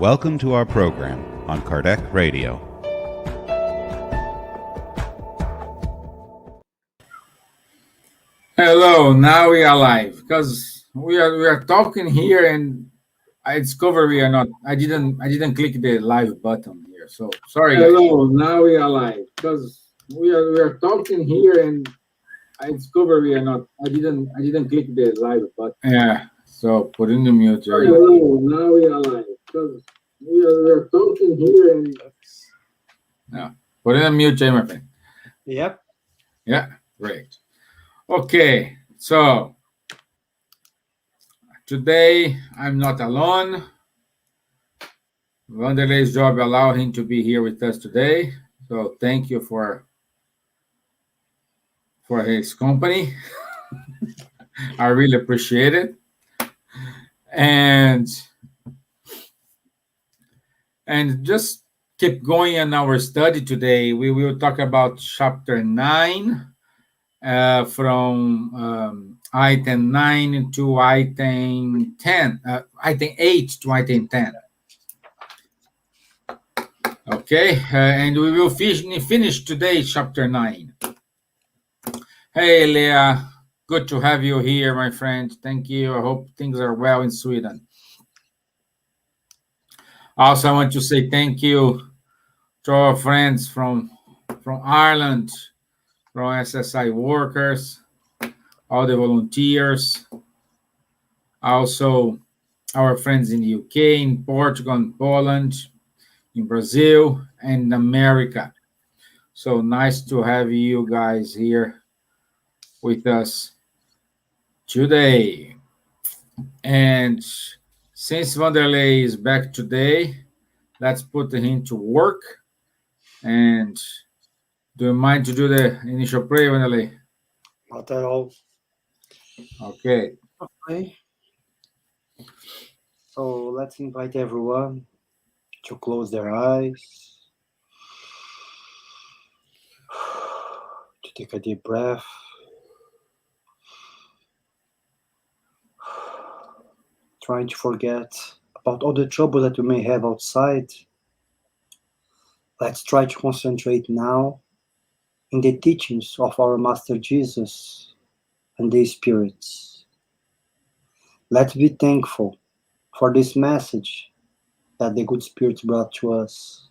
Welcome to our program on Kardec Radio. Hello, now we are live because we are talking here, and I discovered we are not. I didn't click the live button here, so sorry. Hello, now we are live because we are talking here, and I discovered we are not. I didn't click the live button. Yeah, so put in the mute. Hello, now we are live because we are talking here, and put in the mute, my friend. Yep. Yeah, great. Okay, so today I'm not alone. Wanderley's job allowed him to be here with us today, so thank you for his company. I really appreciate it. And just keep going in our study today. We will talk about chapter 9. From item 9 to item 10, item 8 to item 10. Okay, and we will finish today chapter 9. Hey, Leah, good to have you here, my friend. Thank you. I hope things are well in Sweden. Also, I want to say thank you to our friends from Ireland, from SSI workers, all the volunteers, also our friends in the UK, in Portugal, in Poland, in Brazil, and in America. So nice to have you guys here with us today. And since Wanderley is back today, let's put him to work. And do you mind to do the initial prayer, Wanderley? Not at all. Okay. Okay. So let's invite everyone to close their eyes, to take a deep breath, trying to forget about all the trouble that you may have outside. Let's try to concentrate now in the teachings of our Master Jesus and the spirits. Let's be thankful for this message that the good spirits brought to us.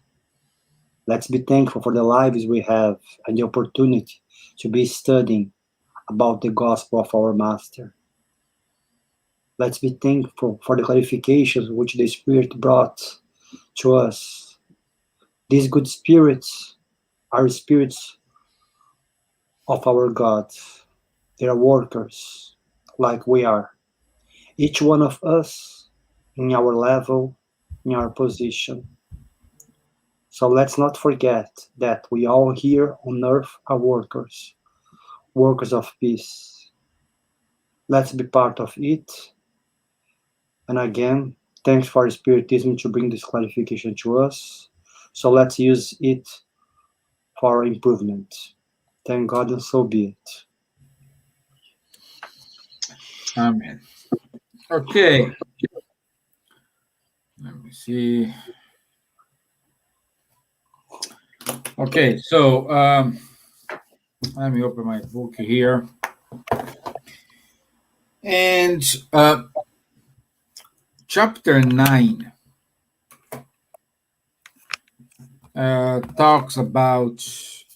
Let's be thankful for the lives we have and the opportunity to be studying about the gospel of our Master. Let's be thankful for the clarifications which the Spirit brought to us. These good spirits are spirits of our God. They are workers like we are. Each one of us in our level, in our position. So let's not forget that we all here on earth are workers, workers of peace. Let's be part of it. And again, thanks for Spiritism to bring this clarification to us. So let's use it for our improvement. Thank God, and so be it. Amen. Okay. Let me see. Okay, so let me open my book here. And chapter 9 talks about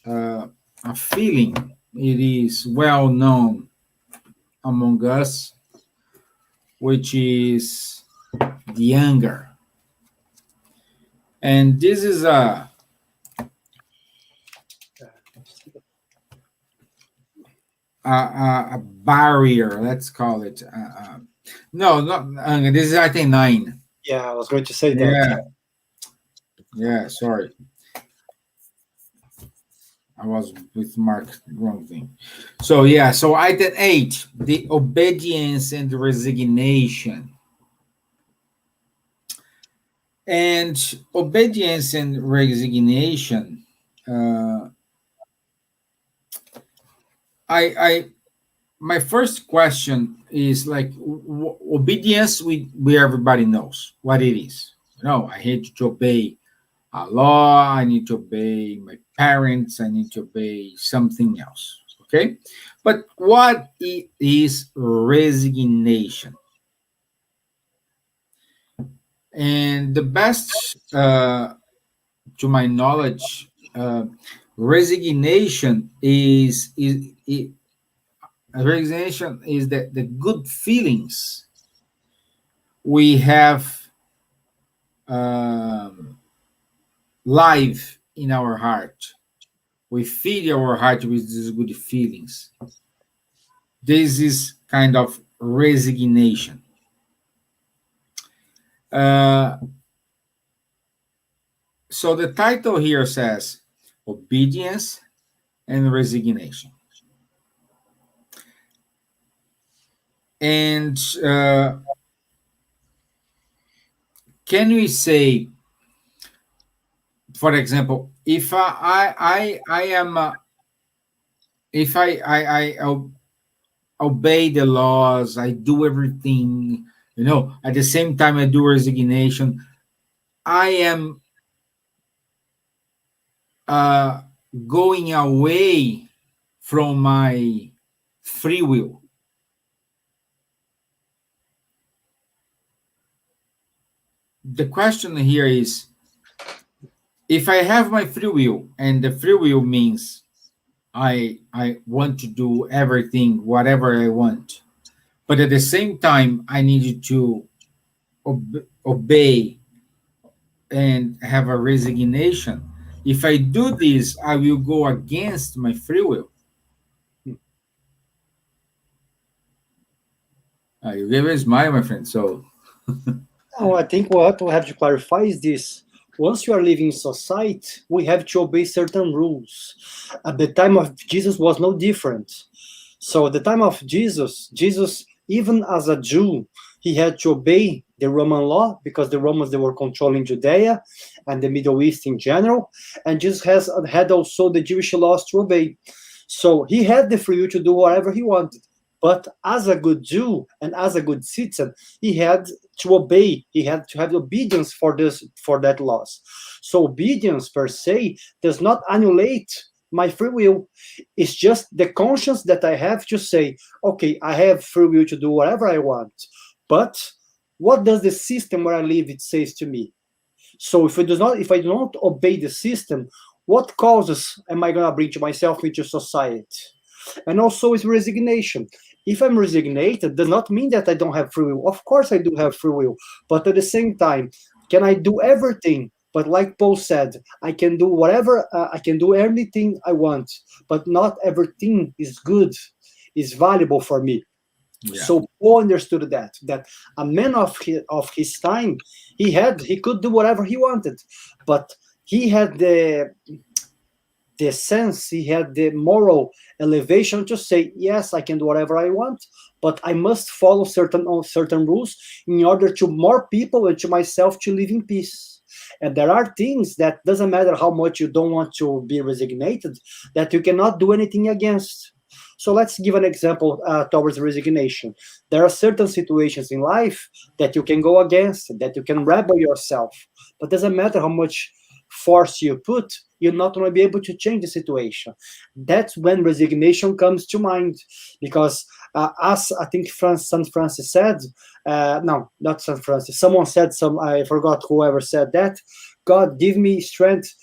a feeling. It is well known among us, which is the anger. And this is a barrier, let's call it. No, not anger. This is, I think, 9. Yeah, I was going to say that. Yeah, sorry. I was with Mark, wrong thing. So, yeah, so item 8, the obedience and the resignation. And obedience and resignation, my first question is like obedience. We everybody knows what it is. No, I need to obey a law. I need to obey my parents. I need to obey something else. Okay, but what is resignation? And the best, to my knowledge, resignation resignation is the good feelings we have live in our heart. We feed our heart with these good feelings. This is kind of resignation. So the title here says obedience and resignation. And can we say, for example, if I am if I obey the laws, I do everything, at the same time I do resignation, I am going away from my free will. The question here is, if I have my free will, and the free will means I want to do everything, whatever I want, but at the same time I need to obey and have a resignation. If I do this, I will go against my free will. You gave a smile, my friend. So, I think what we have to clarify is this. Once you are living in society, we have to obey certain rules. At the time of Jesus was no different. So at the time of Jesus, even as a Jew, he had to obey the Roman law because the Romans, they were controlling Judea and the Middle East in general. And Jesus had also the Jewish laws to obey. So he had the free will to do whatever he wanted. But as a good Jew and as a good citizen, he had to obey. He had to have obedience for that laws. So obedience per se does not annulate my free will. It's just the conscience that I have to say, okay, I have free will to do whatever I want. But what does the system where I live it says to me? So if I do not obey the system, what causes am I gonna bring to myself into society? And also it's resignation. If I'm resignated, does not mean that I don't have free will. Of course I do have free will. But at the same time, can I do everything? But like Paul said, I can do whatever, I can do anything I want, but not everything is good, is valuable for me. Yeah. So Paul understood that a man of his time, he could do whatever he wanted, but he had the sense, he had the moral elevation to say, yes, I can do whatever I want, but I must follow certain rules in order to more people and to myself to live in peace. And there are things that doesn't matter how much you don't want to be resignated, that you cannot do anything against. So let's give an example towards resignation. There are certain situations in life that you can go against, that you can rebel yourself, but doesn't matter how much force you put, you're not going to be able to change the situation. That's when resignation comes to mind, because as I think St. Francis said, no, not St. Francis, someone said, I forgot whoever said that, God, give me strength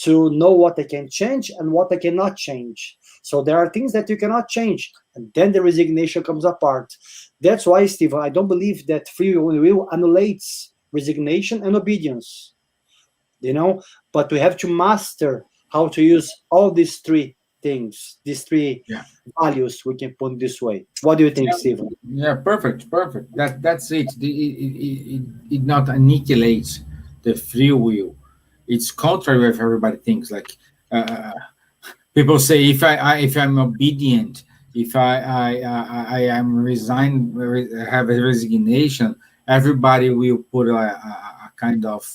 to know what I can change and what I cannot change. So there are things that you cannot change, and then the resignation comes apart. That's why, Stevan, I don't believe that free will annulates resignation and obedience. But we have to master how to use all these three things, these three values, we can put this way. What do you think, Stevan? Yeah, perfect. That's it. It not annihilates the free will. It's contrary with everybody thinks. Like people say, if I'm obedient, if I am resigned, have a resignation, everybody will put a kind of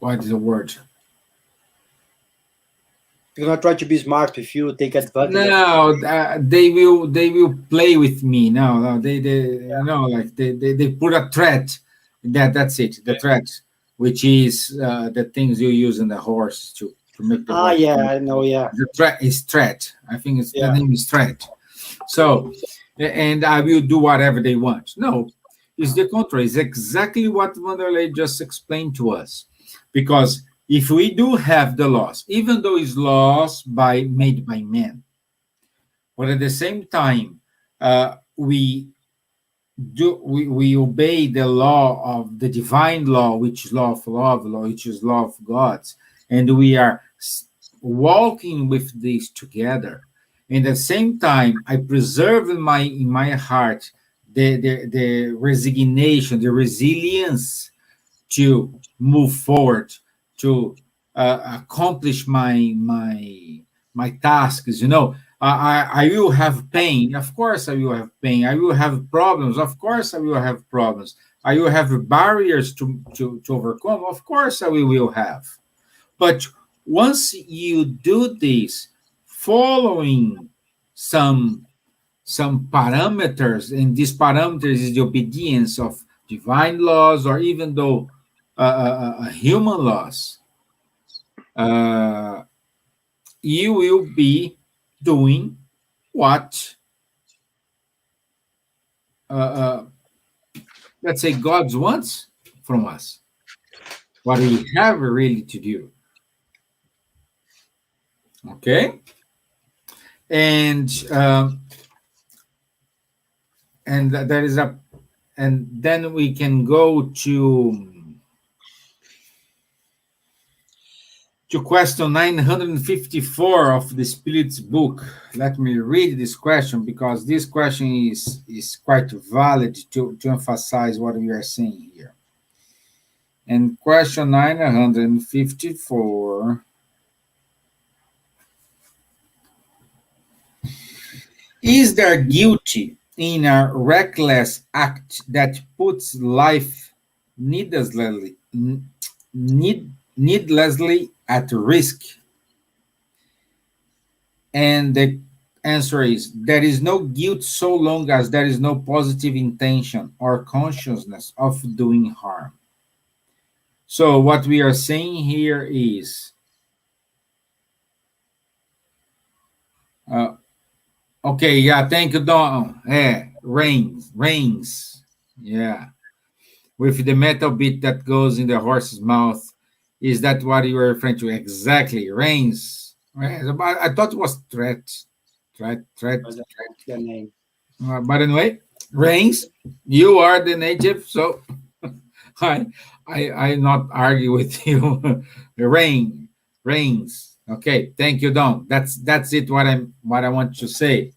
what is the word? They're gonna try to be smart with you, take advantage. No, they will play with me. No, they like they put a threat. That's it. The threat, which is the things you use in the horse to make the horse. Yeah, I know. Yeah, the threat is threat. I think the name is threat. So, and I will do whatever they want. No, it's the contrary. It's exactly what Wanderley just explained to us, because if we do have the laws, even though it's laws made by men, but at the same time, we obey the law of the divine law, which is law of love, which is law of God's, and we are walking with this together. And at the same time, I preserve in my heart the resignation, the resilience to move forward, to accomplish my tasks. I will have pain. Of course, I will have pain. I will have problems. Of course, I will have problems. I will have barriers to overcome. Of course, I will have. But once you do this, following some parameters, and these parameters is the obedience of divine laws, or even though human laws, you will be doing what, let's say, God wants from us, what we have really to do. Okay, and that is and then we can go to question 954 of the Spirit's book. Let me read this question, because this question is quite valid to emphasize what we are saying here. And question 954: is there guilty in a reckless act that puts life needlessly at risk? And the answer is, there is no guilt so long as there is no positive intention or consciousness of doing harm. So what we are saying here is, okay, yeah, thank you, Don. Reins. Yeah. With the metal bit that goes in the horse's mouth. Is that what you were referring to? Exactly. Reins. I thought it was threat. Threat. Name. But anyway, reins, you are the native, so I not argue with you. Reins. Okay, thank you, Don. That's it. What I want to say.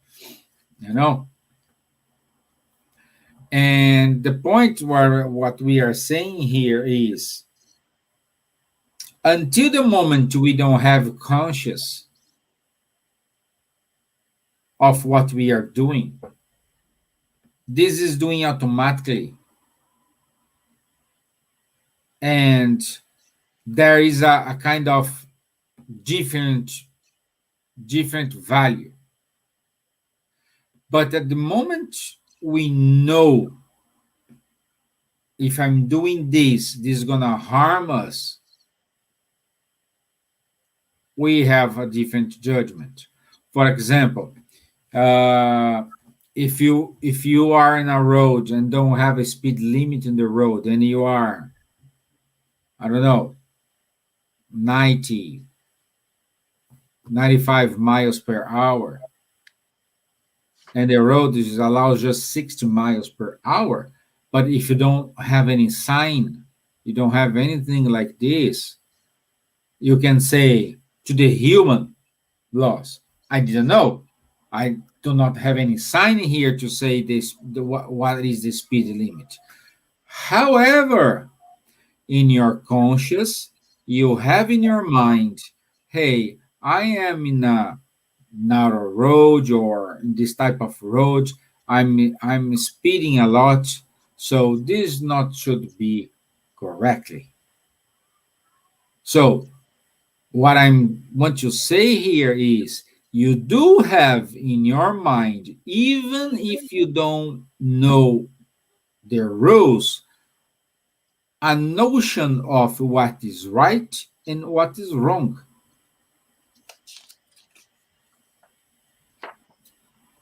And the point where what we are saying here is, until the moment we don't have conscious of what we are doing, this is doing automatically. And there is a kind of different value. But at the moment we know, if I'm doing this is going to harm us, we have a different judgment. For example, if you are in a road and don't have a speed limit in the road, and you are, I don't know, 95 miles per hour, and the road allows just 60 miles per hour, but if you don't have any sign, you don't have anything like this, you can say to the human laws, I didn't know. I do not have any sign here to say this. What is the speed limit? However, in your conscious, you have in your mind, hey, I am in a narrow road, or in this type of road. I'm speeding a lot, so this not should be correctly. So what I want to say here is you do have in your mind, even if you don't know the rules, a notion of what is right and what is wrong.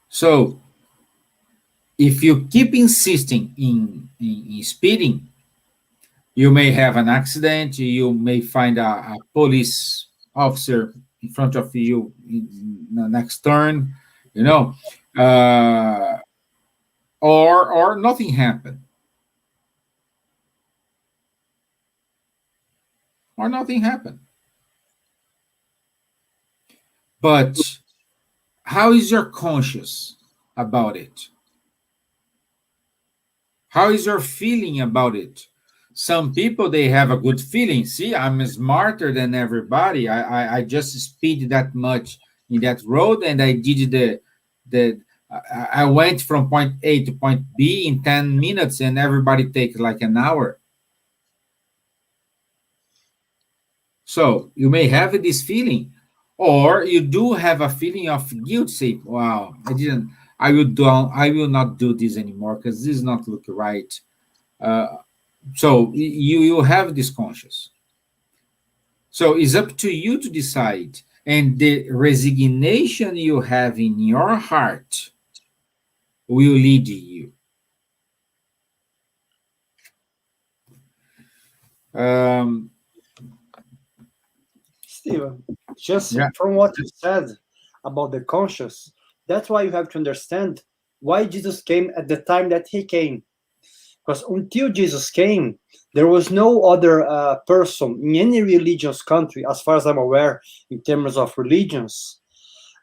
So if you keep insisting in speeding, you may have an accident, you may find a police officer in front of you in the next turn, you know, uh, or nothing happened, or nothing happened. But how is your conscience about it? How is your feeling about it? Some people, they have a good feeling. See, I'm smarter than everybody. I just speed that much in that road, and I did I went from point A to point B in 10 minutes, and everybody takes like an hour. So you may have this feeling, or you do have a feeling of guilt. Say, "Wow, I didn't. I will not do this anymore because this is not look right." Uh, so you have this conscious. So it's up to you to decide, and the resignation you have in your heart will lead you. Um, Steven, just yeah. from what you said about the conscious, that's why you have to understand why Jesus came at the time that he came. Because until Jesus came, there was no other person in any religious country, as far as I'm aware, in terms of religions,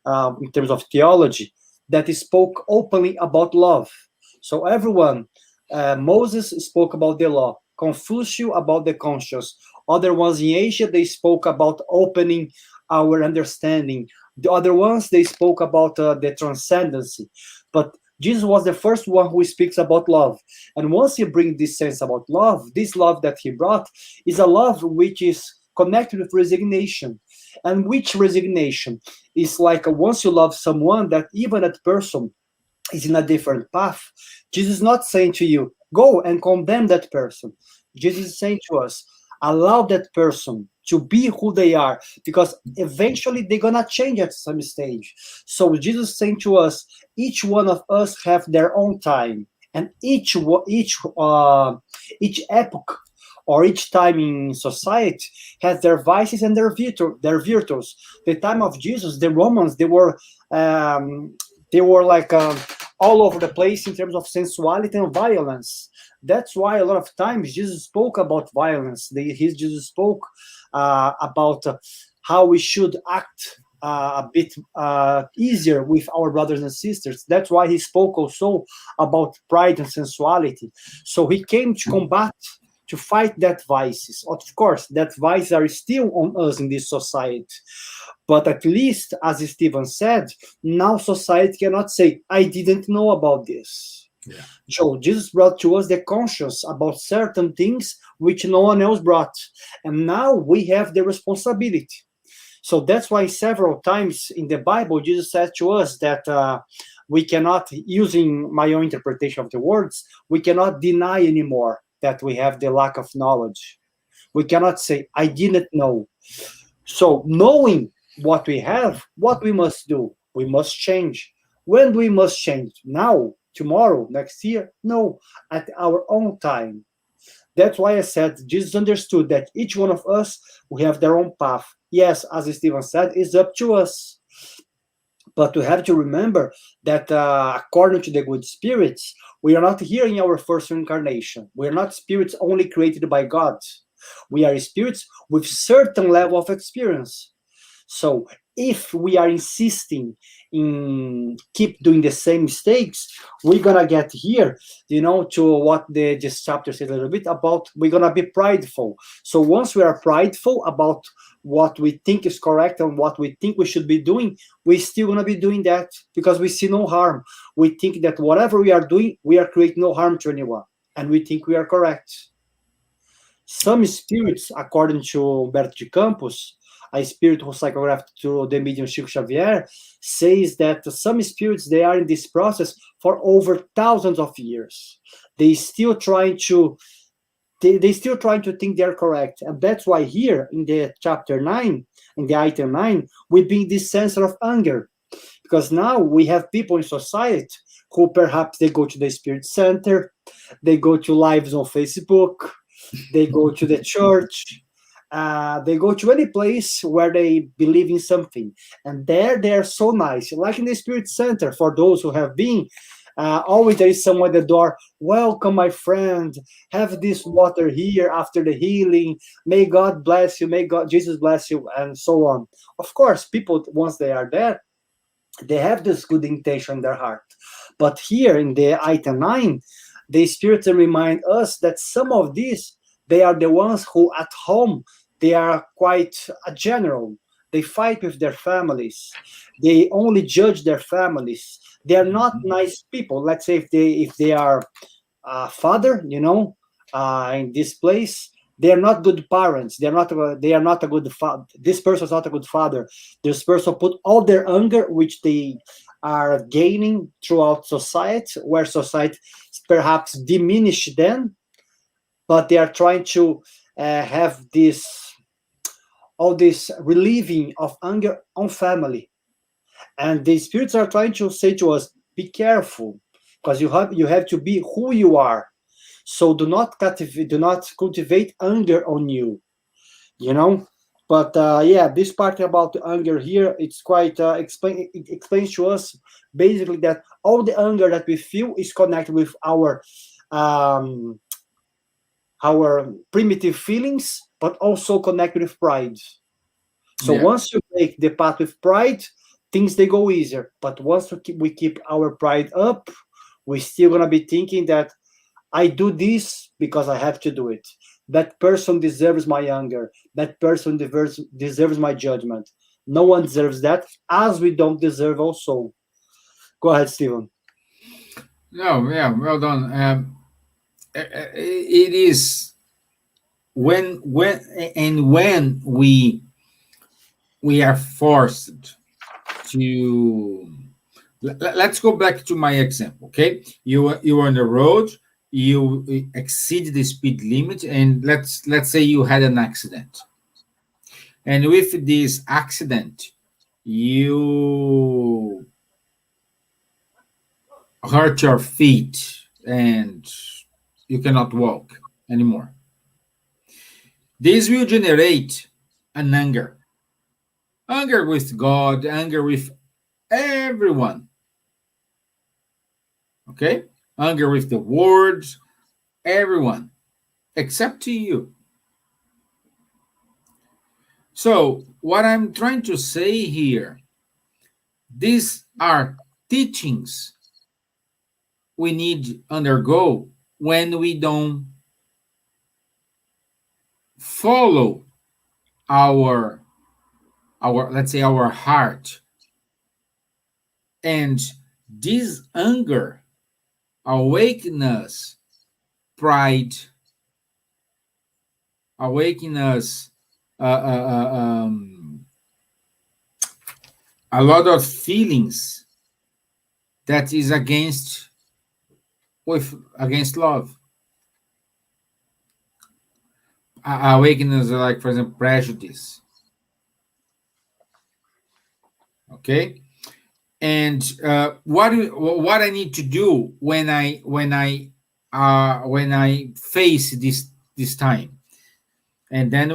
in terms of theology, that spoke openly about love. So everyone, Moses spoke about the law, Confucius about the conscience. Other ones in Asia, they spoke about opening our understanding. The other ones, they spoke about the transcendency. But Jesus was the first one who speaks about love. And once you bring this sense about love, this love that he brought is a love which is connected with resignation. And which resignation is like once you love someone, that even that person is in a different path. Jesus is not saying to you, go and condemn that person. Jesus is saying to us, allow that person to be who they are, because eventually they're gonna change at some stage. So Jesus is saying to us, each one of us have their own time, and each epoch or each time in society has their vices and their virtues. The time of Jesus, the Romans, they were like all over the place in terms of sensuality and violence. That's why a lot of times Jesus spoke about violence. Jesus spoke about how we should act a bit easier with our brothers and sisters. That's why he spoke also about pride and sensuality. So he came to combat, to fight that vices. Of course, that vices are still on us in this society. But at least, as Stevan said, now society cannot say, I didn't know about this. Yeah. So Jesus brought to us the conscience about certain things which no one else brought. And now we have the responsibility. So that's why several times in the Bible, Jesus said to us that we cannot, using my own interpretation of the words, we cannot deny anymore that we have the lack of knowledge. We cannot say, I didn't know. So knowing what we have, what we must do, we must change. When we must change? Now, tomorrow, next year? No, at our own time. That's why I said Jesus understood that each one of us, we have their own path. Yes, as Stevan said, it's up to us. But we have to remember that according to the good spirits, we are not here in our first incarnation. We are not spirits only created by God. We are spirits with certain level of experience. So if we are insisting in keep doing the same mistakes, we're gonna get here, to what this chapter said a little bit about. We're gonna be prideful. So once we are prideful about what we think is correct and what we think we should be doing, we're still gonna be doing that because we see no harm. We think that whatever we are doing, we are creating no harm to anyone, and we think we are correct. Some spirits, according to Humberto de Campos, a spirit who psychographed through the medium Chico Xavier, says that some spirits, they are in this process for over thousands of years. They still trying to think they're correct. And that's why here in the chapter 9, in the item 9, we bring this sense of anger. Because now we have people in society who perhaps they go to the spirit center, they go to lives on Facebook, they go to the church, they go to any place where they believe in something. And there they are so nice. Like in the spirit center, for those who have been, always there is someone at the door. Welcome, my friend. Have this water here after the healing. May God bless you. May God, Jesus bless you, and so on. Of course, people, once they are there, they have this good intention in their heart. But here in the item 9, the spirits remind us that some of these, they are the ones who at home, they are quite general. They fight with their families. They only judge their families. They are not nice people. Let's say if they are father, in this place, they are not good parents. They are not a good father. This person is not a good father. This person put all their anger, which they are gaining throughout society, where society perhaps diminish them, but they are trying to have all this relieving of anger on family. And the spirits are trying to say to us, be careful, because you have to be who you are. So do not cultivate anger on you, But this part about the anger here, it's quite it explains to us basically that all the anger that we feel is connected with our primitive feelings, but also connected with pride. So once you take the path with pride, things they go easier. But once we keep our pride up, we're still gonna be thinking that I do this because I have to do it. That person deserves my anger. That person deserves my judgment. No one deserves that, as we don't deserve also. Go ahead, Stevan. No, yeah, well done. It is when we are forced to. Let's go back to my example. Okay, you are on the road. You exceed the speed limit, and let's say you had an accident, and with this accident you hurt your feet and you cannot walk anymore. This will generate an anger with God, anger with everyone, okay, anger with the words, everyone, except to you. So, what I'm trying to say here, these are teachings we need to undergo when we don't follow our let's say our heart. And this anger awaken us pride, awaken us a lot of feelings that is against love. Awaken us, like, for example, prejudice. Okay, and what I need to do when I face this time, and then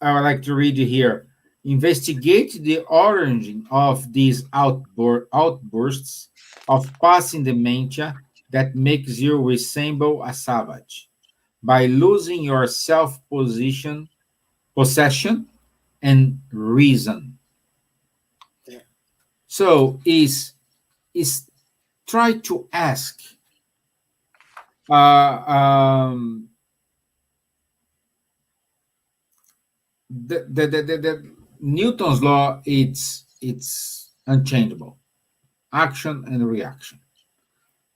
I would like to read here. Investigate the origin of these outbursts of passing dementia that makes you resemble a savage by losing your possession and reason. Yeah. So is try to ask the Newton's law. It's unchangeable, action and reaction.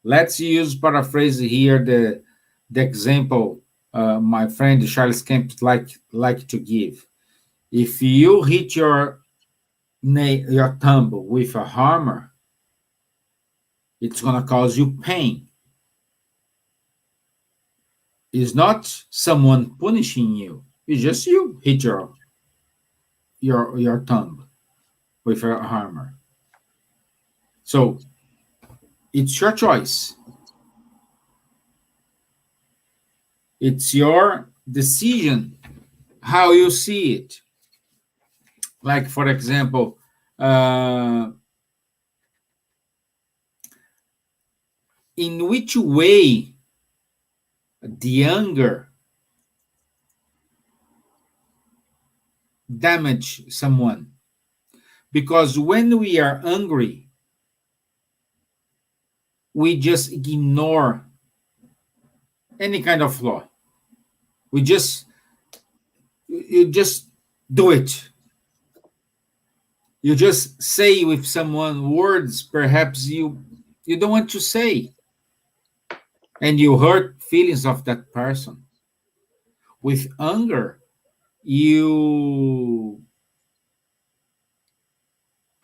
Let's paraphrase here the example my friend Charles Kemp like to give. If you hit your thumb with a hammer, it's going to cause you pain. It's not someone punishing you. It's just you hit your thumb with a hammer. So it's your choice. It's your decision how you see it. Like, for example, in which way the anger damage someone? Because when we are angry, we just ignore any kind of law. You just do it. You just say with someone words perhaps you don't want to say, and you hurt feelings of that person. With anger, you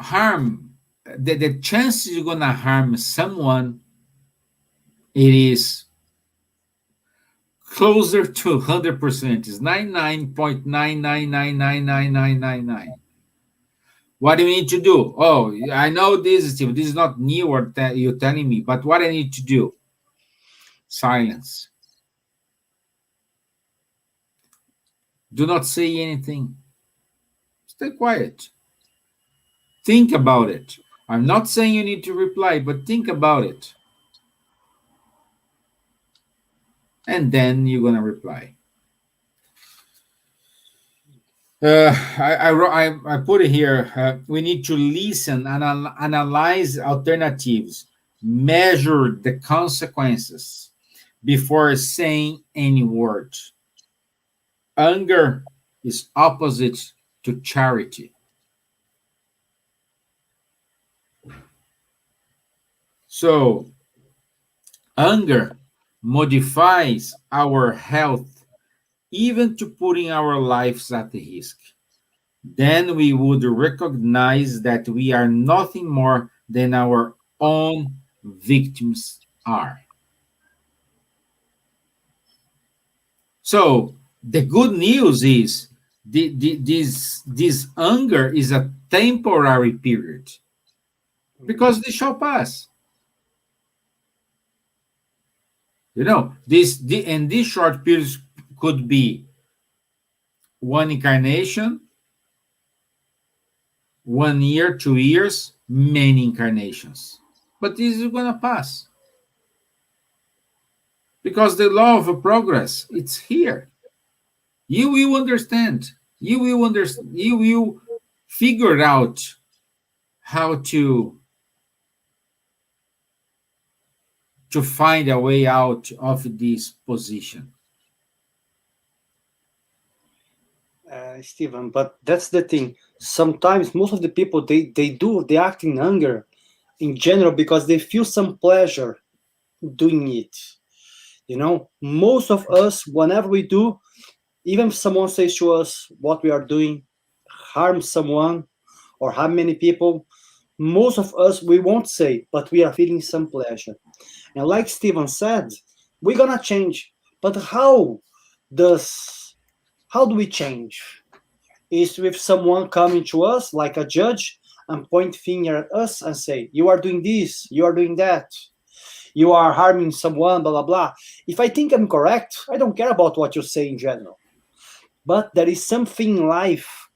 harm. The chance you're gonna harm someone, it is closer to 100%. It's 99.9999999. What do you need to do? Oh, I know this, Steve. This is not new or you're telling me, but what I need to do? Silence. Do not say anything. Stay quiet. Think about it. I'm not saying you need to reply, but think about it. And then you're going to reply. I put it here. We need to listen and analyze alternatives, measure the consequences before saying any word. Anger is opposite to charity. So, anger modifies our health, even to putting our lives at risk. Then we would recognize that we are nothing more than our own victims are. So the good news is this anger is a temporary period, because this shall pass. This short period could be one incarnation, 1 year, 2 years, many incarnations. But this is going to pass. Because the law of progress, it's here. You will understand. You will figure out how to find a way out of this position. Stevan, but that's the thing. Sometimes most of the people, they act in anger in general because they feel some pleasure doing it. Most of us, whenever we do, even if someone says to us what we are doing, harm someone or harm many people, most of us, we won't say, but we are feeling some pleasure. And like Stevan said, we're gonna change. But how do we change? Is with someone coming to us like a judge and point finger at us and say, you are doing this, you are doing that, you are harming someone, blah, blah, blah. If I think I'm correct, I don't care about what you say in general. But there is something in life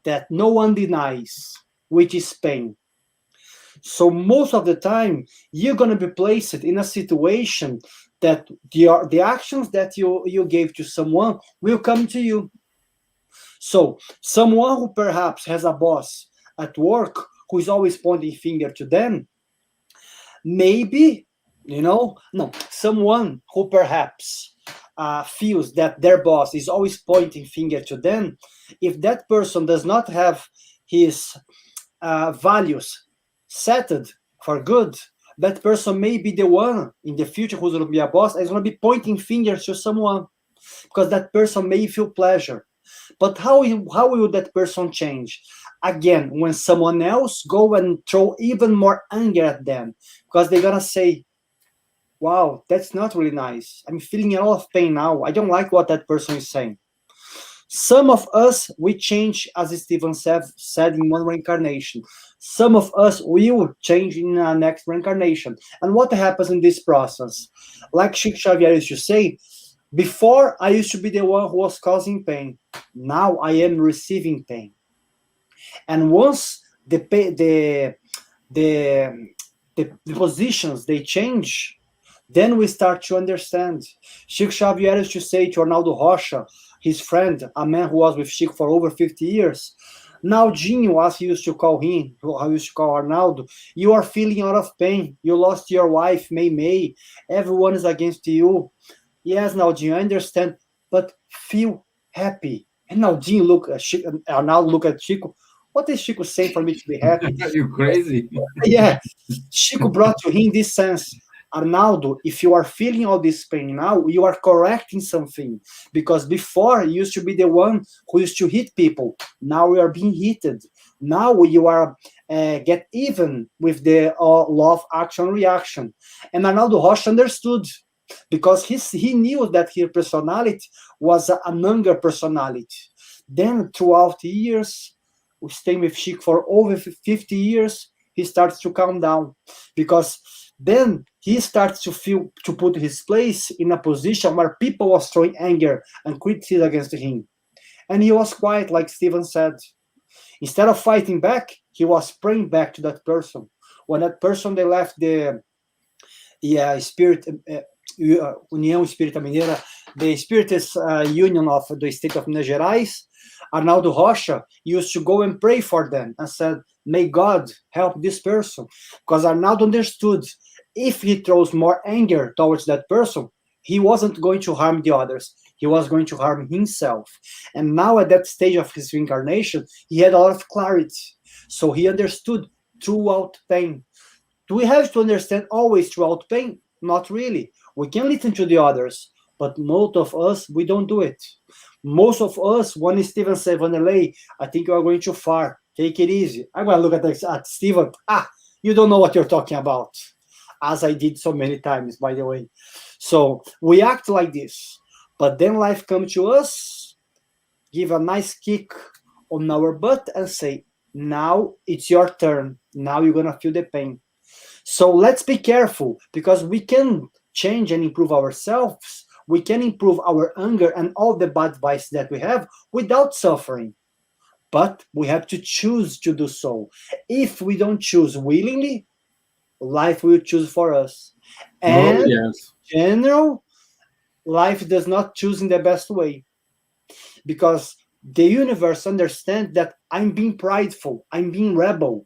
that no one denies, which is pain. So most of the time, you're going to be placed in a situation that the actions that you gave to someone will come to you. So someone who perhaps has a boss at work who is always pointing finger to them, maybe, someone who perhaps feels that their boss is always pointing finger to them, if that person does not have his values settled for good, that person may be the one in the future who's going to be a boss and is going to be pointing fingers to someone, because that person may feel pleasure But how will that person change? Again, when someone else go and throw even more anger at them, because they're gonna say, wow, that's not really nice. I'm feeling a lot of pain now. I don't like what that person is saying. Some of us, we change, as Stevan said, in one reincarnation. Some of us will change in our next reincarnation. And what happens in this process? Like Chico Xavier used to say, before I used to be the one who was causing pain. Now I am receiving pain. And once the positions, they change, then we start to understand. Chico Xavier used to say to Arnaldo Rocha, his friend, a man who was with Chico for over 50 years, Naldinho, as he used to call him, how he used to call Arnaldo, you are feeling a lot of pain. You lost your wife, May. Everyone is against you. Yes, Naldinho, I understand, but feel happy. And Naldinho look at Chico, Arnaldo look at Chico. What is Chico saying for me to be happy? Are you crazy? Yeah, Chico brought to him this sense. Arnaldo, if you are feeling all this pain now, you are correcting something. Because before, you used to be the one who used to hit people. Now we are being heated. Now you are get even with the law of action reaction. And Arnaldo Rocha understood, because he knew that his personality was an anger personality. Then throughout the years, we stayed with Chico for over 50 years, he starts to calm down, because then he starts to put his place in a position where people was throwing anger and criticism against him. And he was quiet, like Stevan said. Instead of fighting back, he was praying back to that person. When that person, they left the União Espírita Mineira, the Spiritist Union of the state of Minas Gerais, Arnaldo Rocha used to go and pray for them and said, may God help this person. Because Arnaldo understood, if he throws more anger towards that person, he wasn't going to harm the others. He was going to harm himself. And now at that stage of his reincarnation, he had a lot of clarity. So he understood throughout pain. Do we have to understand always throughout pain? Not really. We can listen to the others, but most of us, we don't do it. Most of us, when Stevan said, Wanderley, I think you are going too far. Take it easy. I'm going to look at Stevan. You don't know what you're talking about. As I did so many times, by the way. So we act like this. But then life comes to us, give a nice kick on our butt and say, now it's your turn. Now you're going to feel the pain. So let's be careful, because we can change and improve ourselves. We can improve our anger and all the bad vices that we have without suffering. But we have to choose to do so. If we don't choose willingly, life will choose for us. And in general, life does not choose in the best way. Because the universe understands that I'm being prideful, I'm being rebel.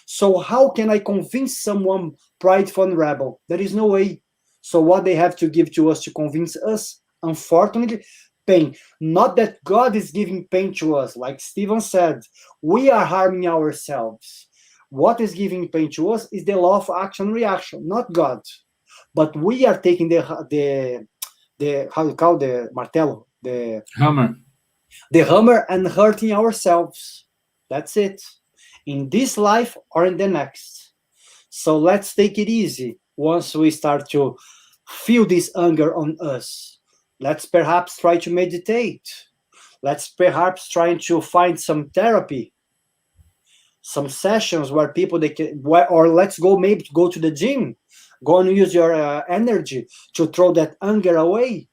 So how can I convince someone prideful and rebel? There is no way. So what they have to give to us to convince us, unfortunately, pain. Not that God is giving pain to us. Like Stevan said, we are harming ourselves. What is giving pain to us is the law of action reaction, not God. But we are taking the how you call the martelo, the hammer, and hurting ourselves. That's it. In this life or in the next. So let's take it easy once we start to feel this anger on us. Let's perhaps try to meditate. Let's perhaps try to find some therapy, some sessions where people or let's go to the gym, go and use your energy to throw that anger away.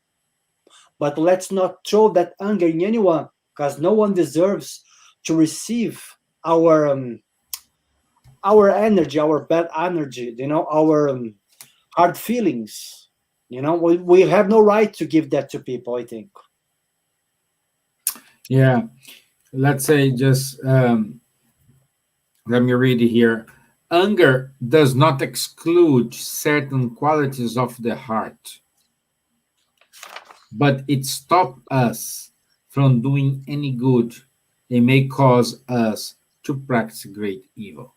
But let's not throw that anger in anyone, because no one deserves to receive our energy, our bad energy, our hard feelings. We have no right to give that to people, I think. Yeah. Let's say just, let me read it here. Anger does not exclude certain qualities of the heart, but it stops us from doing any good. It may cause us to practice great evil.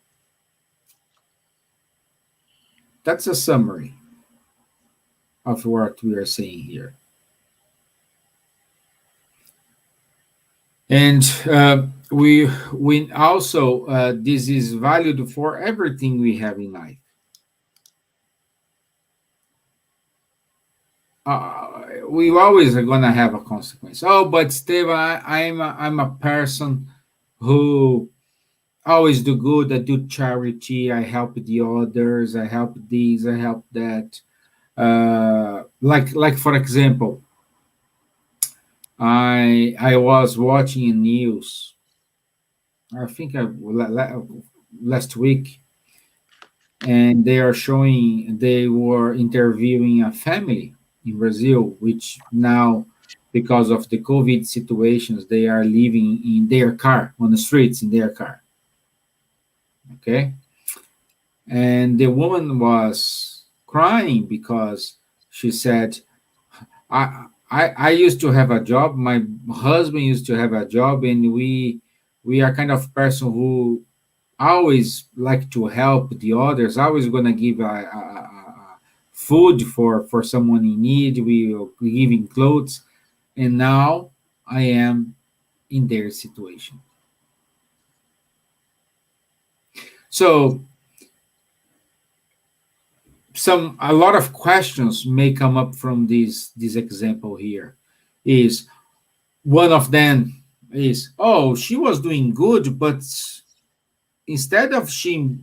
That's a summary of what we are saying here. And we also this is valued for everything we have in life. We always are gonna have a consequence. Oh, but Stevan, I'm a person who always do good. I do charity. I help the others. I help these. I help that. Like for example, I was watching news. I think last week, and they were interviewing a family in Brazil, which now, because of the COVID situations, they are living in their car on the streets in their car. Okay, and the woman was crying because she said, I used to have a job. My husband used to have a job, and we are kind of person who always like to help the others. Always gonna give a food for someone in need. We are giving clothes, and now I am in their situation. So a lot of questions may come up from this example here. Is one of them is, oh, she was doing good, but instead of she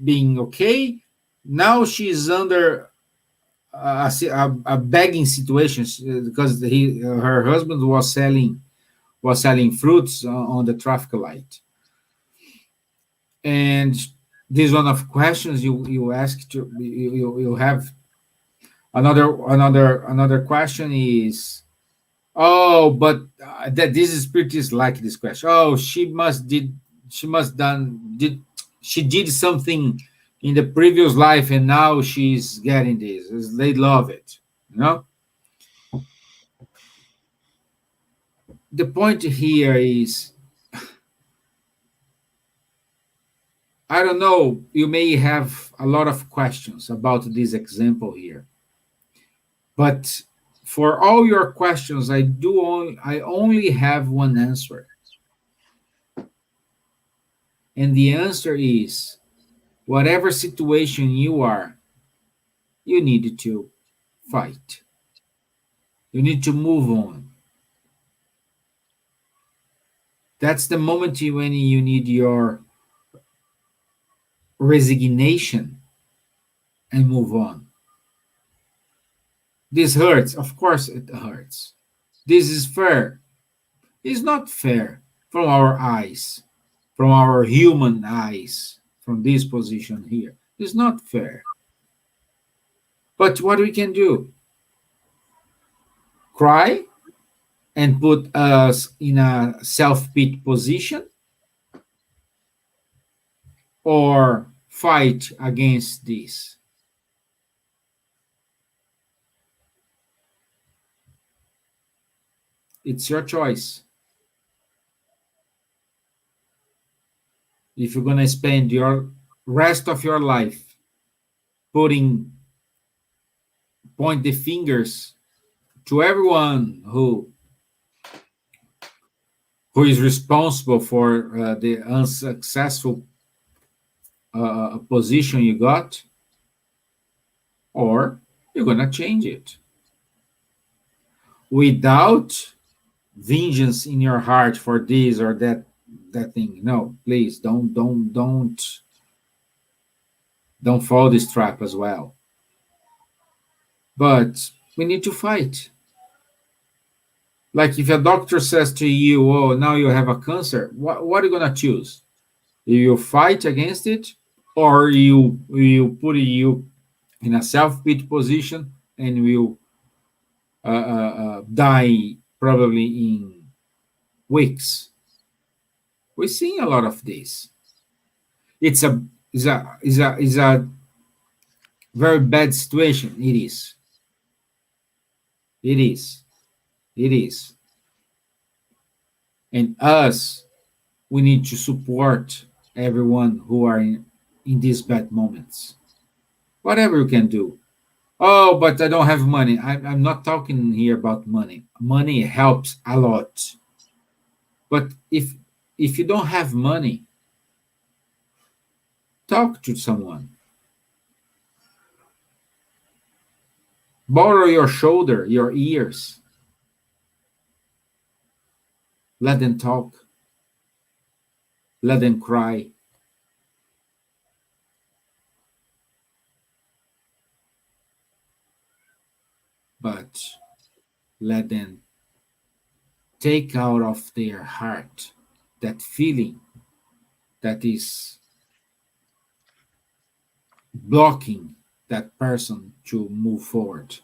being okay, now she's under a begging situation because her husband was selling fruits on the traffic light. And this one of questions you ask to you have another question is, oh, but that this is Spiritist like this question. Oh, she must did she did something in the previous life and now she's getting this. They love it, you know. The point here is, I don't know, you may have a lot of questions about this example here, but for all your questions, I only have one answer. And the answer is, whatever situation you are, you need to fight. You need to move on. That's the moment when you need your resignation and move on. This hurts. Of course it hurts. This is fair. It's not fair from our eyes, from our human eyes, from this position here. It's not fair. But what we can do? Cry and put us in a self-pity position, or fight against this? It's your choice. If you're going to spend your rest of your life point the fingers to everyone who is responsible for the unsuccessful position you got, or you're going to change it without vengeance in your heart for this or that thing. No, please don't fall this trap as well. But we need to fight. Like if a doctor says to you, oh, now you have a cancer, what are you going to choose? You fight against it, or you put you in a self-pity position and will die probably in weeks. We're seeing a lot of this. It's a very bad situation. It is. It is. It is. And us, we need to support everyone who are in these bad moments. Whatever you can do. Oh, but I don't have money. I'm not talking here about money. Money helps a lot. But if you don't have money, talk to someone. Borrow your shoulder, your ears. Let them talk. Let them cry. But let them take out of their heart that feeling that is blocking that person to move forward,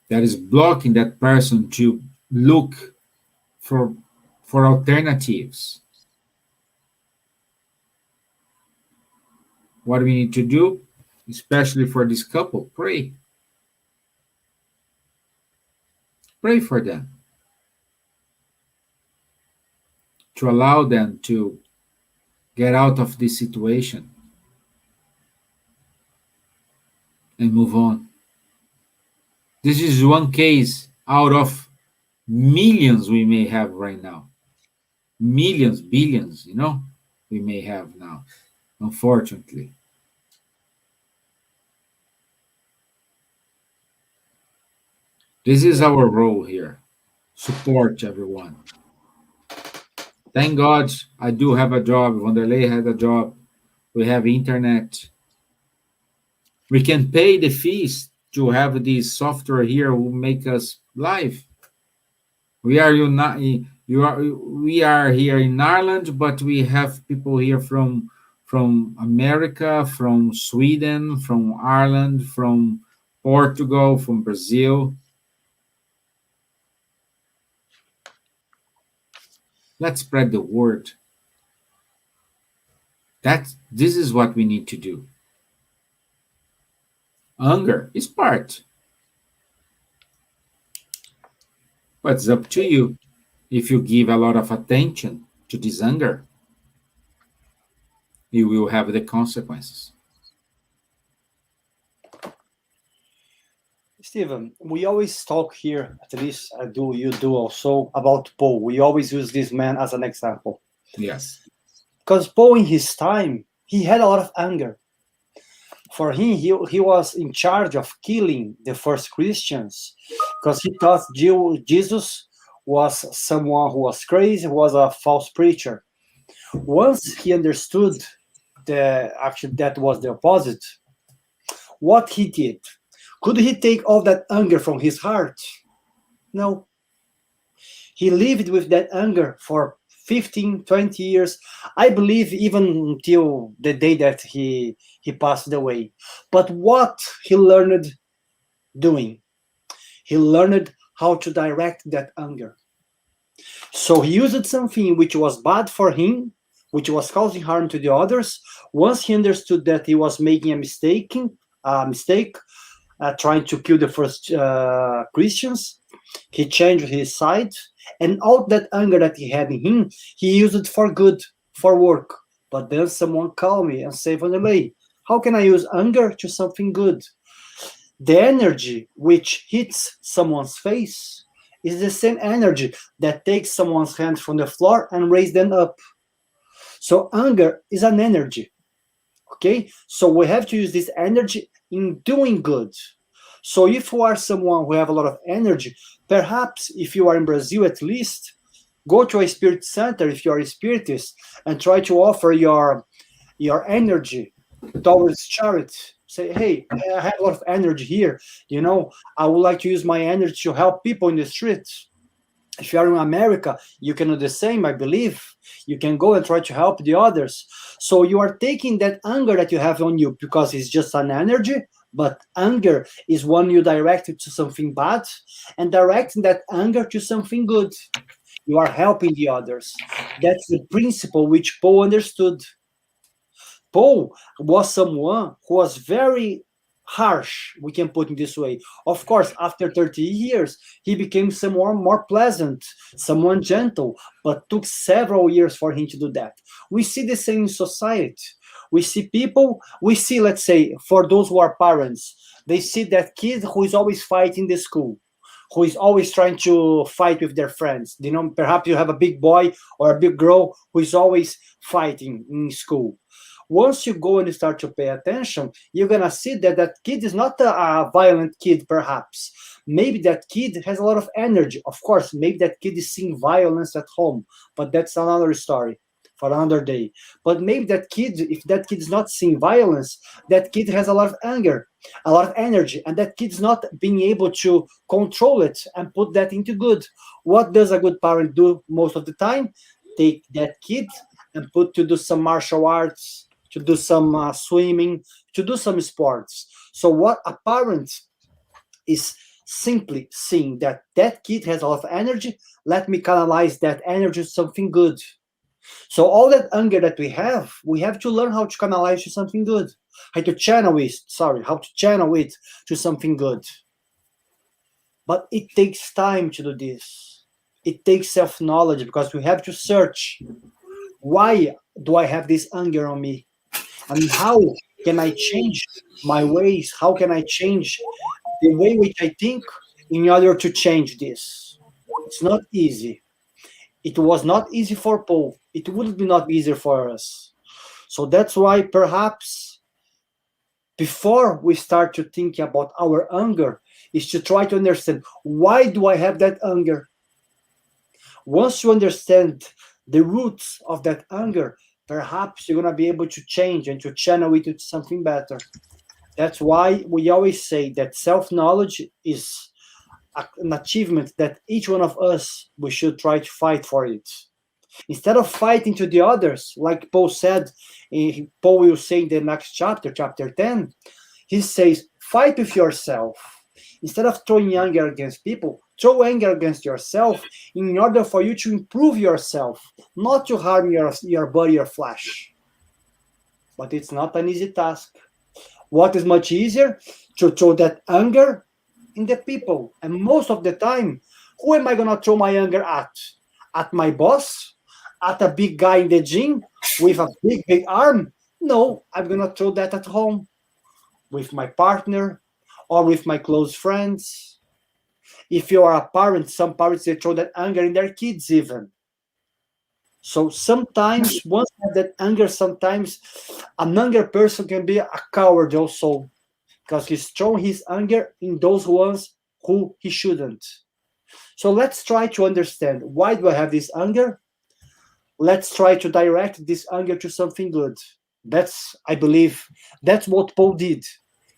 that is blocking that person to look for alternatives. What we need to do, especially for this couple, pray. Pray for them, to allow them to get out of this situation and move on. This is one case out of millions we may have right now. Millions, billions, we may have now, unfortunately. This is our role here. Support everyone. Thank God I do have a job. Wanderley has a job. We have internet. We can pay the fees to have this software here who make us live. We are we are here in Ireland, but we have people here from America, from Sweden, from Ireland, from Portugal, from Brazil. Let's spread the word. This is what we need to do. Anger is part. But it's up to you. If you give a lot of attention to this anger, you will have the consequences. Stevan, we always talk here, at least I do, you do also, about Paul. We always use this man as an example. Yes. Because Paul, in his time, he had a lot of anger. For him, he was in charge of killing the first Christians because he thought Jesus was someone who was crazy, was a false preacher. Once he understood actually that was the opposite, what he did, could he take all that anger from his heart? No. He lived with that anger for 15, 20 years. I believe even until the day that he passed away. But what he learned doing? He learned how to direct that anger. So he used something which was bad for him, which was causing harm to the others. Once he understood that he was making a mistake, trying to kill the first Christians, he changed his side, and all that anger that he had in him, he used it for good, for work. But then someone called me and said, Wanderley, how can I use anger to something good? The energy which hits someone's face is the same energy that takes someone's hand from the floor and raises them up. So anger is an energy. Okay? So we have to use this energy in doing good. So if you are someone who have a lot of energy, perhaps if you are in Brazil at least, go to a spirit center if you are a spiritist and try to offer your energy towards charity. Say, hey, I have a lot of energy here. I would like to use my energy to help people in the streets. If you are in America, you can do the same, I believe. You can go and try to help the others. So you are taking that anger that you have on you because it's just an energy, but anger is when you direct it to something bad and directing that anger to something good. You are helping the others. That's the principle which Paul understood. Paul was someone who was very harsh, we can put it this way. Of course, after 30 years, he became someone more pleasant, someone gentle, but took several years for him to do that. We see the same in society. We see people, let's say, for those who are parents, they see that kid who is always fighting in the school, who is always trying to fight with their friends. You know, perhaps you have a big boy or a big girl who is always fighting in school. Once you go and you start to pay attention, you're going to see that that kid is not a violent kid, perhaps. Maybe that kid has a lot of energy. Of course, maybe that kid is seeing violence at home, but that's another story for another day. But maybe that kid, if that kid is not seeing violence, that kid has a lot of anger, a lot of energy, and that kid's not being able to control it and put that into good. What does a good parent do most of the time? Take that kid and put to do some martial arts, to do some swimming, to do some sports. So what a parent is simply seeing that that kid has a lot of energy, let me canalize that energy to something good. So all that anger that we have to learn how to canalize to something good. How to channel it to something good. But it takes time to do this. It takes self-knowledge, because we have to search, why do I have this anger on me? And how can I change my ways? How can I change the way which I think in order to change this? It's not easy. It was not easy for Paul. It would be not easier for us. So that's why perhaps before we start to think about our anger, is to try to understand, why do I have that anger? Once you understand the roots of that anger, perhaps you're going to be able to change and to channel it to something better. That's why we always say that self-knowledge is an achievement that each one of us, we should try to fight for it. Instead of fighting to the others, like Paul said, Paul will say in the next chapter, chapter 10, he says, fight with yourself. Instead of throwing anger against people, throw anger against yourself in order for you to improve yourself, not to harm your body or flesh. But it's not an easy task. What is much easier? To throw that anger in the people. And most of the time, who am I going to throw my anger at? At my boss? At a big guy in the gym with a big arm? No, I'm going to throw that at home with my partner or with my close friends. If you are a parent, some parents, they throw that anger in their kids even. So sometimes, once you have that anger, sometimes an angry person can be a coward also, because he's throwing his anger in those ones who he shouldn't. So let's try to understand, why do I have this anger? Let's try to direct this anger to something good. I believe, that's what Paul did.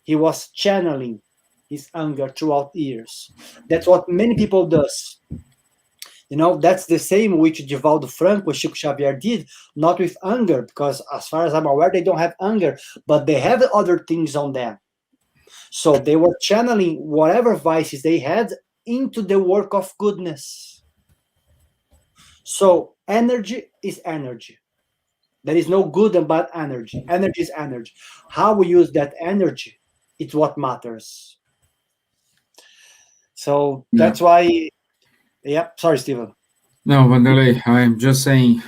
He was channeling his anger throughout years. That's what many people does. You know, that's the same which Divaldo Franco, Chico Xavier did, not with anger, because as far as I'm aware, they don't have anger, but they have other things on them. So they were channeling whatever vices they had into the work of goodness. So energy is energy. There is no good and bad energy. Energy is energy. How we use that energy, it's what matters. So that's why... Yeah, sorry, Stevan. No, Wanderley, I'm just saying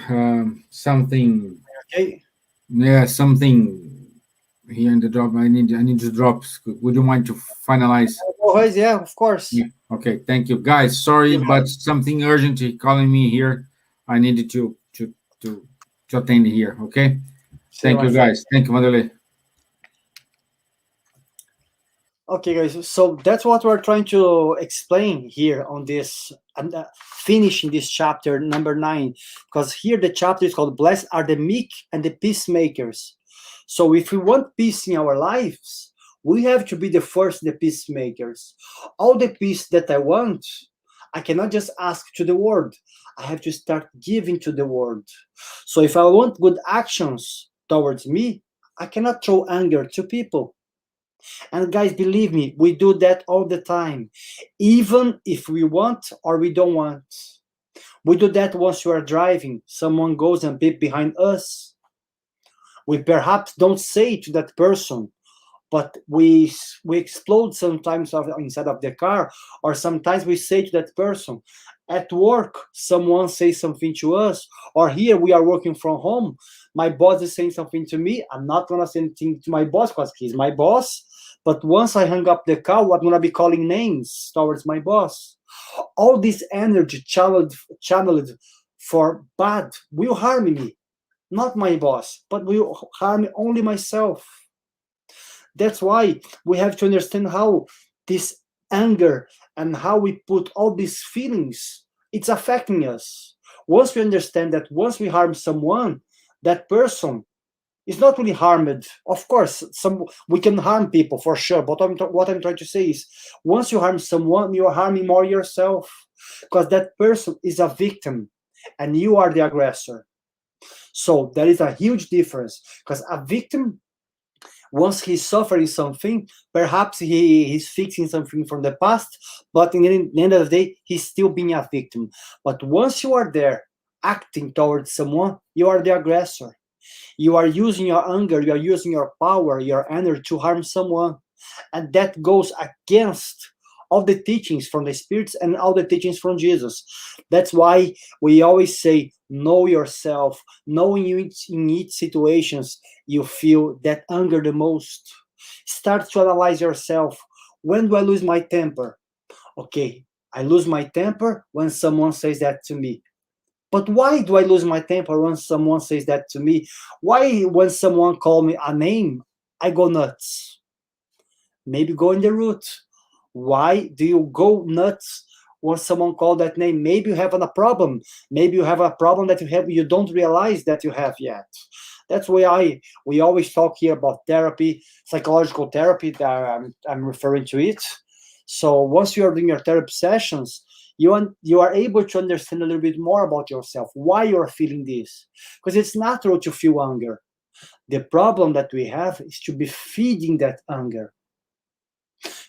something. Okay. Yeah, something here in the drop. I need to drop. Would you mind to finalize? Always, yeah, of course. Yeah. Okay, thank you, guys. Sorry, but something urgent calling me here. I needed to attend here. Okay. Thank you, guys. Thank you, Wanderley. Okay, guys, so that's what we're trying to explain here on this, and finishing this chapter number 9, because here the chapter is called Blessed are the Meek and the Peacemakers. So if we want peace in our lives, we have to be the first, the peacemakers. All the peace that I want, I cannot just ask to the world. I have to start giving to the world. So if I want good actions towards me, I cannot throw anger to people. And guys, believe me, we do that all the time, even if we want or we don't want. We do that once you are driving, someone goes and beep behind us. We perhaps don't say to that person, but we explode sometimes inside of the car, or sometimes we say to that person. At work, someone says something to us, or here we are working from home. My boss is saying something to me. I'm not going to say anything to my boss because he's my boss. But once I hang up the call, I'm going to be calling names towards my boss. All this energy channeled for bad will harm me, not my boss, but will harm only myself. That's why we have to understand how this anger and how we put all these feelings, it's affecting us. Once we understand that once we harm someone, that person is not really harmed. Of course, we can harm people for sure, but what I'm trying to say is, once you harm someone, you are harming more yourself, because that person is a victim and you are the aggressor. So there is a huge difference, because a victim, once he's suffering something, perhaps he's fixing something from the past, but in the end of the day, he's still being a victim. But once you are there acting towards someone, you are the aggressor. You are using your anger, you are using your power, your energy to harm someone. And that goes against all the teachings from the spirits and all the teachings from Jesus. That's why we always say, know yourself. Knowing you in each situations you feel that anger the most. Start to analyze yourself. When do I lose my temper? Okay, I lose my temper when someone says that to me. But why do I lose my temper when someone says that to me? Why, when someone calls me a name, I go nuts? Maybe go in the root. Why do you go nuts when someone calls that name? Maybe you have a problem. Maybe you have a problem that you don't realize that you have yet. That's why we always talk here about therapy, psychological therapy, that I'm referring to it. So once you are doing your therapy sessions, you are able to understand a little bit more about yourself, why you're feeling this. Because it's natural to feel anger. The problem that we have is to be feeding that anger.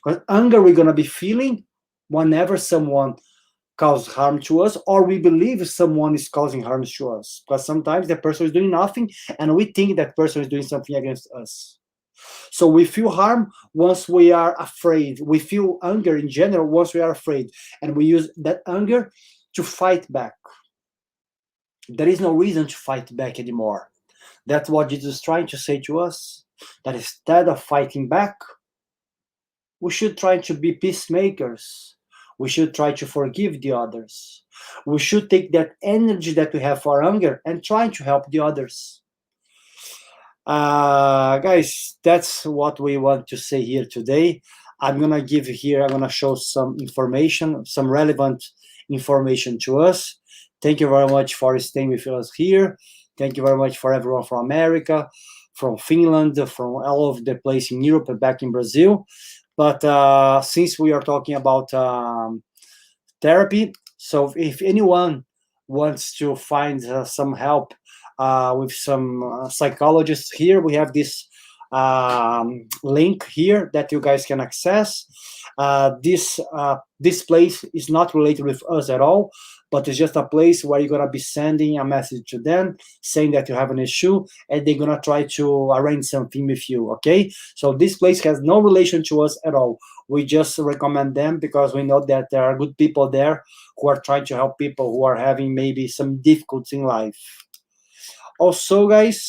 Because anger we're going to be feeling whenever someone causes harm to us, or we believe someone is causing harm to us. Because sometimes the person is doing nothing, and we think that person is doing something against us. So we feel harm once we are afraid. We feel anger in general once we are afraid. And we use that anger to fight back. There is no reason to fight back anymore. That's what Jesus is trying to say to us. That instead of fighting back, we should try to be peacemakers. We should try to forgive the others. We should take that energy that we have for anger and try to help the others. Guys, that's what we want to say here today. I'm gonna show some information, some relevant information to us. Thank you very much for staying with us here. Thank you very much for everyone from America, from Finland, from all over the place in Europe and back in Brazil. But since we are talking about therapy, so if anyone wants to find some help with some psychologists here, we have this link here that you guys can access. This place is not related with us at all, but it's just a place where you're gonna be sending a message to them saying that you have an issue, and they're gonna try to arrange something with you. Okay, so this place has no relation to us at all. We just recommend them because we know that there are good people there who are trying to help people who are having maybe some difficulty in life. Also, guys,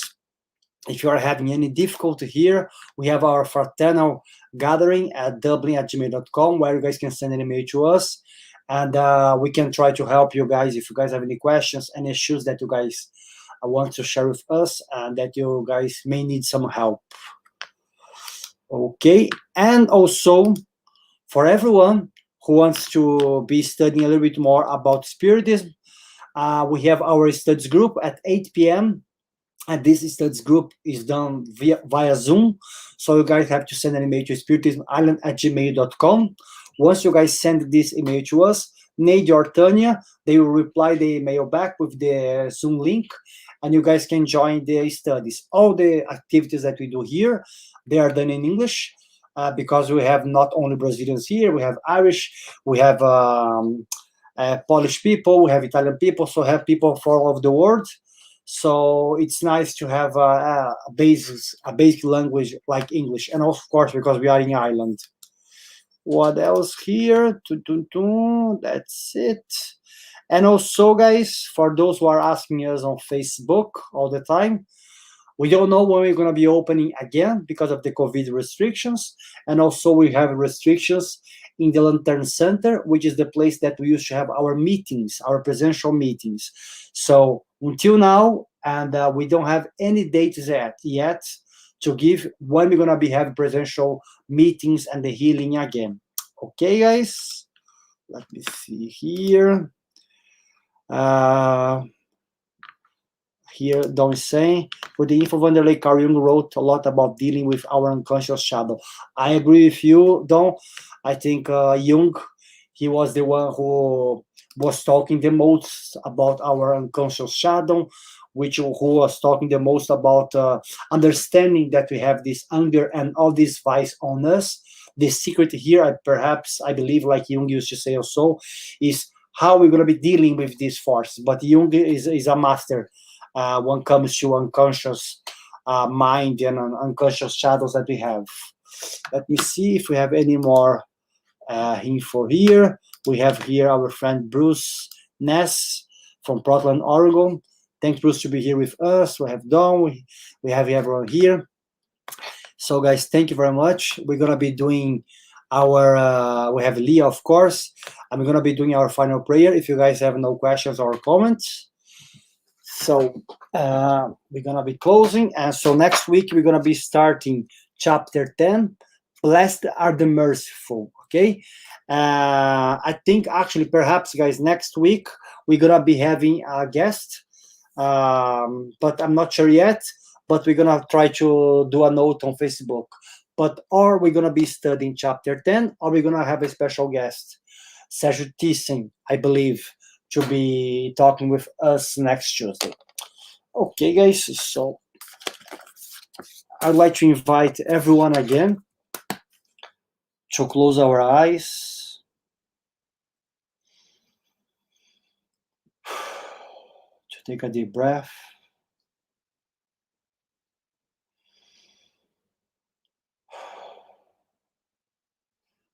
if you are having any difficulty here, we have our fraternal gathering at dublin@gmail.com, where you guys can send an email to us, and we can try to help you guys if you guys have any questions, any issues that you guys want to share with us, and that you guys may need some help. Okay, and also for everyone who wants to be studying a little bit more about Spiritism, we have our studies group at 8 p.m. And this studies group is done via Zoom. So you guys have to send an email to spiritismallan@gmail.com. Once you guys send this email to us, Nade or Tanya, they will reply the email back with the Zoom link, and you guys can join the studies. All the activities that we do here, they are done in English, because we have not only Brazilians here, we have Irish, we have Polish people, we have Italian people, so we have people from all over the world. So it's nice to have a basic language like English, and of course because we are in Ireland. What else here? That's it. And also, guys, for those who are asking us on Facebook all the time, we don't know when we're going to be opening again because of the COVID restrictions, and also we have restrictions in the Lantern Center, which is the place that we used to have our meetings, our presential meetings. So until now, and we don't have any dates yet to give when we're going to be having presential meetings and the healing again. Okay, guys? Let me see here. Here, Don is saying, for the info, Wanderley, Carl Jung wrote a lot about dealing with our unconscious shadow. I agree with you, Don. I think Jung, he was the one who was talking the most about our unconscious shadow, who was talking the most about understanding that we have this anger and all this vice on us. The secret here, I believe, like Jung used to say also, is how we're going to be dealing with this force. But Jung is a master when it comes to unconscious mind and unconscious shadows that we have. Let me see if we have any more info here. We have here our friend Bruce Ness from Portland, Oregon. Thanks, Bruce, to be here with us. We have Don. We have everyone here. So, guys, thank you very much. We're going to be doing we have Leah, of course. I'm going to be doing our final prayer if you guys have no questions or comments. So we're going to be closing. And so next week, we're going to be starting chapter 10, Blessed are the Merciful, okay? I think actually perhaps, guys, next week, we're going to be having a guest, but I'm not sure yet, but we're going to try to do a note on Facebook. But or we're going to be studying chapter 10, or we're going to have a special guest, Sergio Thyssen, I believe, to be talking with us next Tuesday. Okay, guys, so I'd like to invite everyone again to close our eyes, to take a deep breath.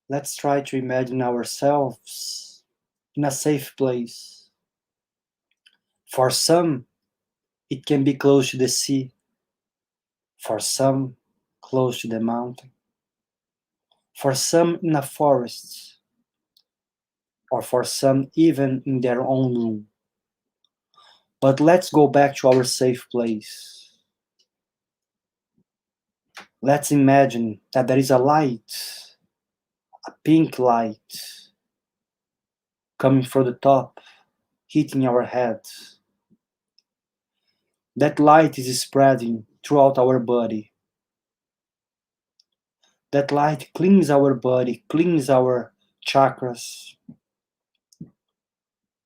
Let's try to imagine ourselves in a safe place. For some, it can be close to the sea. For some, close to the mountain. For some, in a forest. Or for some, even in their own room. But let's go back to our safe place. Let's imagine that there is a light, a pink light, coming from the top, hitting our head. That light is spreading throughout our body. That light cleans our body, cleans our chakras,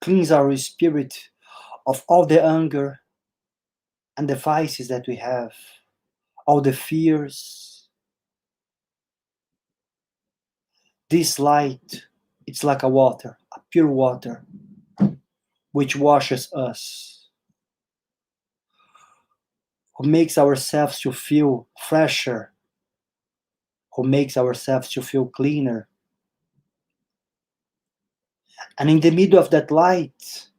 cleans our spirit of all the anger and the vices that we have, all the fears. This light, it's like a water, a pure water, which washes us, who makes ourselves to feel fresher, who makes ourselves to feel cleaner. And in the middle of that light,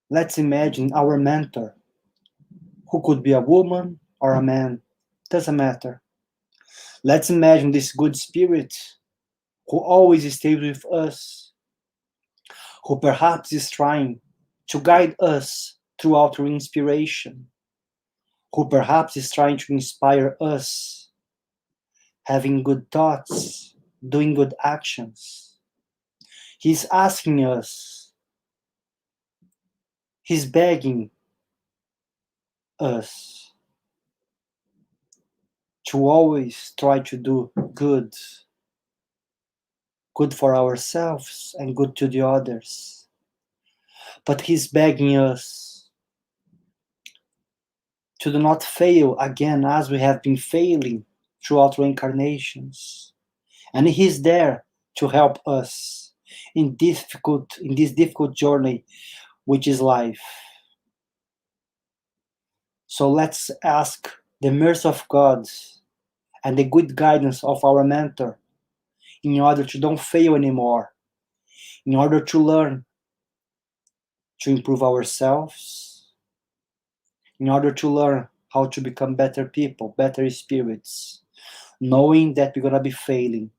let's imagine our mentor, who could be a woman or a man, doesn't matter. Let's imagine this good spirit who always stays with us, who perhaps is trying to guide us throughout our inspiration, who perhaps is trying to inspire us, having good thoughts, doing good actions. He's asking us, he's begging us to always try to do good for ourselves and good to the others. But he's begging us to do not fail again as we have been failing throughout reincarnations. And he's there to help us in this difficult journey, which is life. So let's ask the mercy of God and the good guidance of our mentor in order to don't fail anymore, in order to learn to improve ourselves, in order to learn how to become better people, better spirits, knowing that we're going to be failing,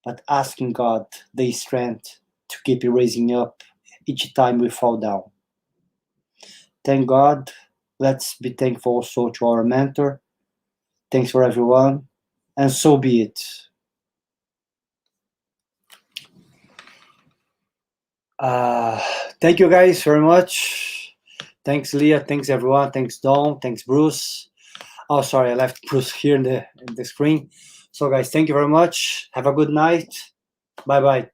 but asking God the strength to keep raising up each time we fall down. Thank God. Let's be thankful also to our mentor. Thanks for everyone, and so be it. Thank you guys very much. Thanks, Leah. Thanks, everyone. Thanks, Dawn. Thanks, Bruce. Oh, sorry, I left Bruce here in the screen. So, guys, thank you very much. Have a good night. Bye-bye.